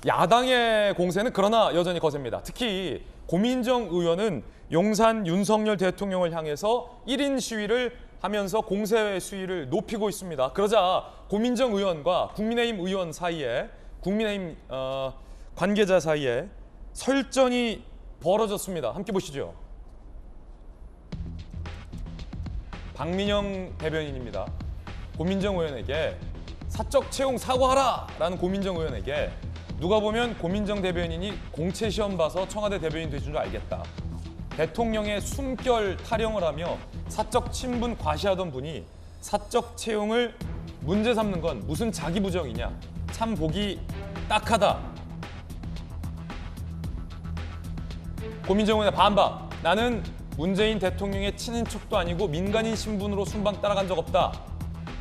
야당의 공세는 그러나 여전히 거셉니다. 특히 고민정 의원은 용산 윤석열 대통령을 향해서 1인 시위를 하면서 공세 수위를 높이고 있습니다. 그러자 고민정 의원과 국민의힘 의원 사이에 국민의힘 관계자 사이에 설전이 벌어졌습니다. 함께 보시죠. 박민영 대변인입니다. 고민정 의원에게 사적 채용 사과하라! 라는 고민정 의원에게 누가 보면 고민정 대변인이 공채 시험 봐서 청와대 대변인 되신 줄 알겠다. 대통령의 숨결 타령을 하며 사적 친분 과시하던 분이 사적 채용을 문제 삼는 건 무슨 자기 부정이냐. 참 보기 딱하다. 고민정 의원의 반박. 나는 문재인 대통령의 친인척도 아니고 민간인 신분으로 순방 따라간 적 없다.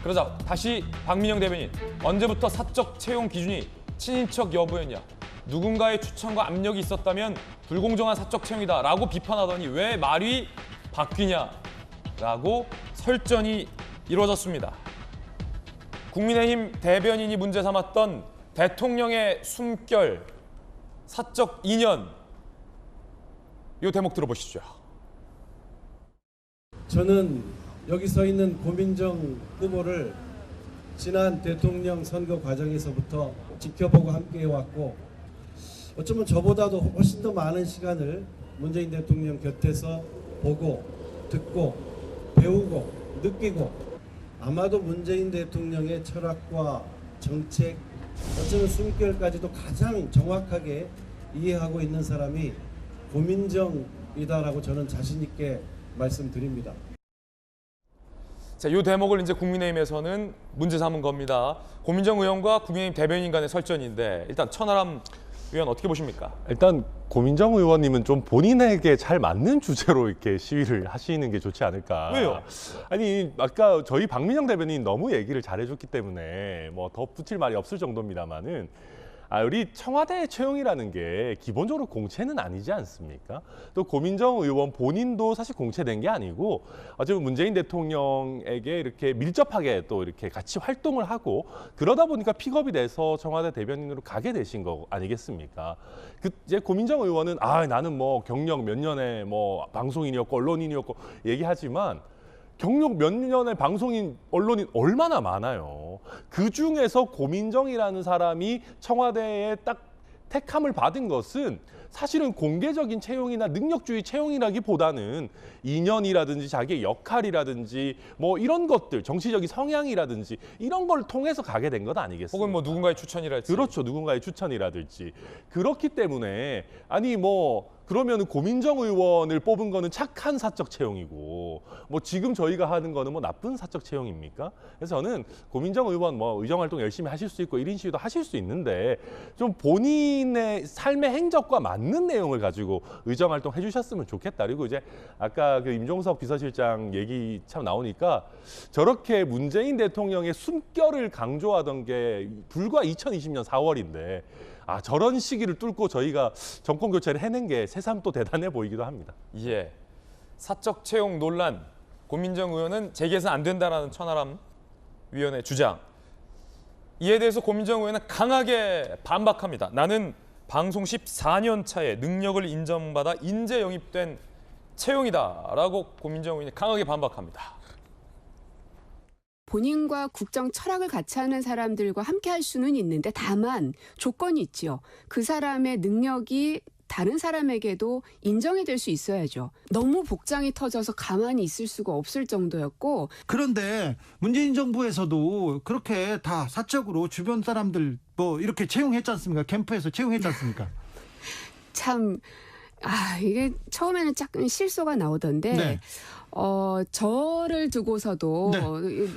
그러자 다시 박민영 대변인. 언제부터 사적 채용 기준이 친인척 여부였냐. 누군가의 추천과 압력이 있었다면 불공정한 사적 채용이다 라고 비판하더니 왜 말이 바뀌냐라고 설전이 이루어졌습니다. 국민의힘 대변인이 문제 삼았던 대통령의 숨결, 사적 인연, 이 대목 들어보시죠. 저는 여기 서 있는 고민정 후보를 지난 대통령 선거 과정에서부터 지켜보고 함께해왔고 어쩌면 저보다도 훨씬 더 많은 시간을 문재인 대통령 곁에서 보고 듣고 배우고 느끼고 아마도 문재인 대통령의 철학과 정책 어쩌면 숨결까지도 가장 정확하게 이해하고 있는 사람이 고민정이다라고 저는 자신 있게 말씀드립니다. 자, 이 대목을 이제 국민의힘에서는 문제 삼은 겁니다. 고민정 의원과 국민의힘 대변인 간의 설전인데 일단 천하람 의원 어떻게 보십니까? 일단 고민정 의원님은 좀 본인에게 잘 맞는 주제로 이렇게 시위를 하시는 게 좋지 않을까. 왜요? 아니 아까 저희 박민영 대변인 너무 얘기를 잘해줬기 때문에 뭐 더 붙일 말이 없을 정도입니다만은 우리 청와대 채용이라는 게 기본적으로 공채는 아니지 않습니까? 또 고민정 의원 본인도 사실 공채된 게 아니고 어쩌면 문재인 대통령에게 이렇게 밀접하게 또 이렇게 같이 활동을 하고 그러다 보니까 픽업이 돼서 청와대 대변인으로 가게 되신 거 아니겠습니까? 이제 고민정 의원은 나는 뭐 경력 몇 년의 뭐 방송인이었고 언론인이었고 얘기하지만 경력 몇 년의 방송인, 언론인 얼마나 많아요. 그중에서 고민정이라는 사람이 청와대에 딱 택함을 받은 것은 사실은 공개적인 채용이나 능력주의 채용이라기보다는 인연이라든지 자기의 역할이라든지 뭐 이런 것들, 정치적인 성향이라든지 이런 걸 통해서 가게 된 것 아니겠습니까? 혹은 뭐 누군가의 추천이랄지. 그렇죠. 누군가의 추천이라든지. 그렇기 때문에 그러면 고민정 의원을 뽑은 거는 착한 사적 채용이고 뭐 지금 저희가 하는 거는 뭐 나쁜 사적 채용입니까? 그래서 저는 고민정 의원 뭐 의정 활동 열심히 하실 수 있고 1인 시위도 하실 수 있는데 좀 본인의 삶의 행적과 맞는 내용을 가지고 의정 활동 해주셨으면 좋겠다. 그리고 이제 아까 그 임종석 비서실장 얘기 참 나오니까 저렇게 문재인 대통령의 숨결을 강조하던 게 불과 2020년 4월인데 저런 시기를 뚫고 저희가 정권 교체를 해낸 게 새삼 또 대단해 보이기도 합니다. 예, 사적 채용 논란, 고민정 의원은 재개선 안 된다라는 천하람 위원의 주장. 이에 대해서 고민정 의원은 강하게 반박합니다. 나는 방송 14년 차에 능력을 인정받아 인재 영입된 채용이다라고 고민정 의원이 강하게 반박합니다. 본인과 국정 철학을 같이 하는 사람들과 함께 할 수는 있는데 다만 조건이 있지요. 그 사람의 능력이 다른 사람에게도 인정이 될 수 있어야죠. 너무 복장이 터져서 가만히 있을 수가 없을 정도였고. 그런데 문재인 정부에서도 그렇게 다 사적으로 주변 사람들 뭐 이렇게 채용했지 않습니까? 캠프에서 채용했지 않습니까? 참 이게 처음에는 약간 실소가 나오던데 네. 저를 두고서도 네.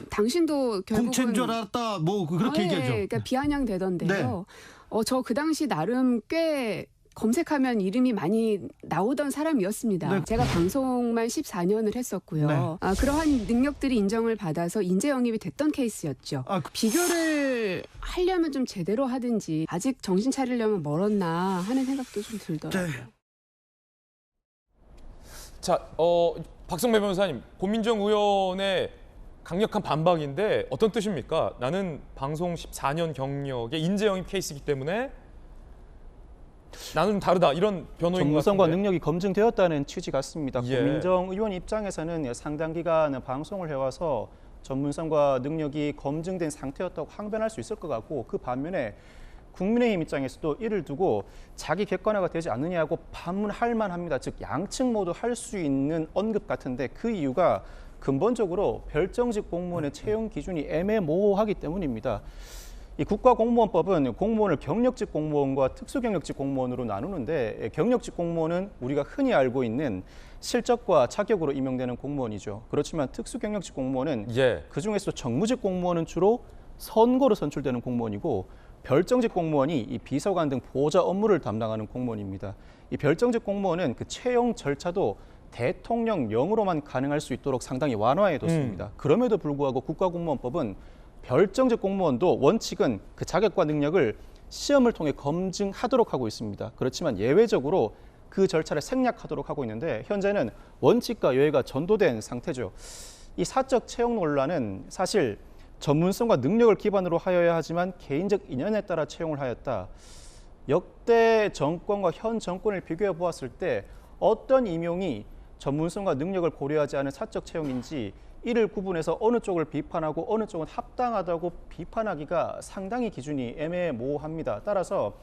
당신도 결국은 공채인 줄 알았다 뭐 그렇게 얘기하죠. 그러니까 비아냥되던데요. 네. 저 그 당시 나름 꽤 검색하면 이름이 많이 나오던 사람이었습니다. 네. 제가 방송만 14년을 했었고요. 네. 그러한 능력들이 인정을 받아서 인재 영입이 됐던 케이스였죠. 비교를 하려면 좀 제대로 하든지 아직 정신 차리려면 멀었나 하는 생각도 좀 들더라고요. 네. 자, 박성배 변호사님, 고민정 의원의 강력한 반박인데 어떤 뜻입니까? 나는 방송 14년 경력의 인재 영입 케이스이기 때문에 나는 좀 다르다 이런 변호인 것 전문성과 같은데. 능력이 검증되었다는 취지 같습니다. 예. 고민정 의원 입장에서는 상당 기간 방송을 해와서 전문성과 능력이 검증된 상태였다고 항변할 수 있을 것 같고, 그 반면에 국민의힘 입장에서도 이를 두고 자기 객관화가 되지 않느냐고 반문할 만합니다. 즉 양측 모두 할 수 있는 언급 같은데, 그 이유가 근본적으로 별정직 공무원의 채용 기준이 애매모호하기 때문입니다. 이 국가공무원법은 공무원을 경력직 공무원과 특수경력직 공무원으로 나누는데, 경력직 공무원은 우리가 흔히 알고 있는 실적과 자격으로 임명되는 공무원이죠. 그렇지만 특수경력직 공무원은 예. 그중에서도 정무직 공무원은 주로 선거로 선출되는 공무원이고, 별정직 공무원이 이 비서관 등 보좌 업무를 담당하는 공무원입니다. 이 별정직 공무원은 그 채용 절차도 대통령령으로만 가능할 수 있도록 상당히 완화해뒀습니다. 그럼에도 불구하고 국가공무원법은 별정직 공무원도 원칙은 그 자격과 능력을 시험을 통해 검증하도록 하고 있습니다. 그렇지만 예외적으로 그 절차를 생략하도록 하고 있는데, 현재는 원칙과 예외가 전도된 상태죠. 이 사적 채용 논란은 사실 전문성과 능력을 기반으로 하여야 하지만 개인적 인연에 따라 채용을 하였다. 역대 정권과 현 정권을 비교해 보았을 때 어떤 임용이 전문성과 능력을 고려하지 않은 사적 채용인지 이를 구분해서 어느 쪽을 비판하고 어느 쪽은 합당하다고 비판하기가 상당히 기준이 애매모호합니다. 따라서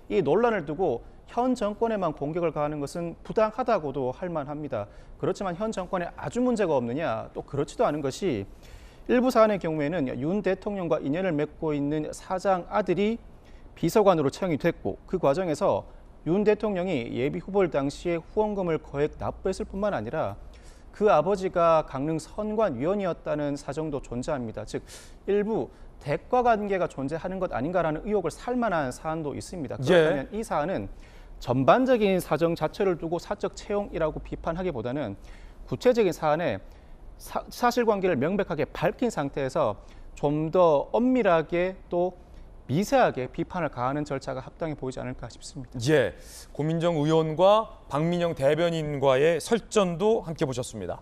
이 논란을 두고 현 정권에만 공격을 가하는 것은 부당하다고도 할 만합니다. 그렇지만 현 정권에 아주 문제가 없느냐? 또 그렇지도 않은 것이, 일부 사안의 경우에는 윤 대통령과 인연을 맺고 있는 사장 아들이 비서관으로 채용이 됐고, 그 과정에서 윤 대통령이 예비 후보일 당시에 후원금을 거액 납부했을 뿐만 아니라 그 아버지가 강릉 선관위원이었다는 사정도 존재합니다. 즉 일부 대가 관계가 존재하는 것 아닌가라는 의혹을 살 만한 사안도 있습니다. 그렇다면 이 사안은 전반적인 사정 자체를 두고 사적 채용이라고 비판하기보다는 구체적인 사안에 사실관계를 명백하게 밝힌 상태에서 좀 더 엄밀하게 또 미세하게 비판을 가하는 절차가 합당해 보이지 않을까 싶습니다. 예. 고민정 의원과 박민영 대변인과의 설전도 함께 보셨습니다.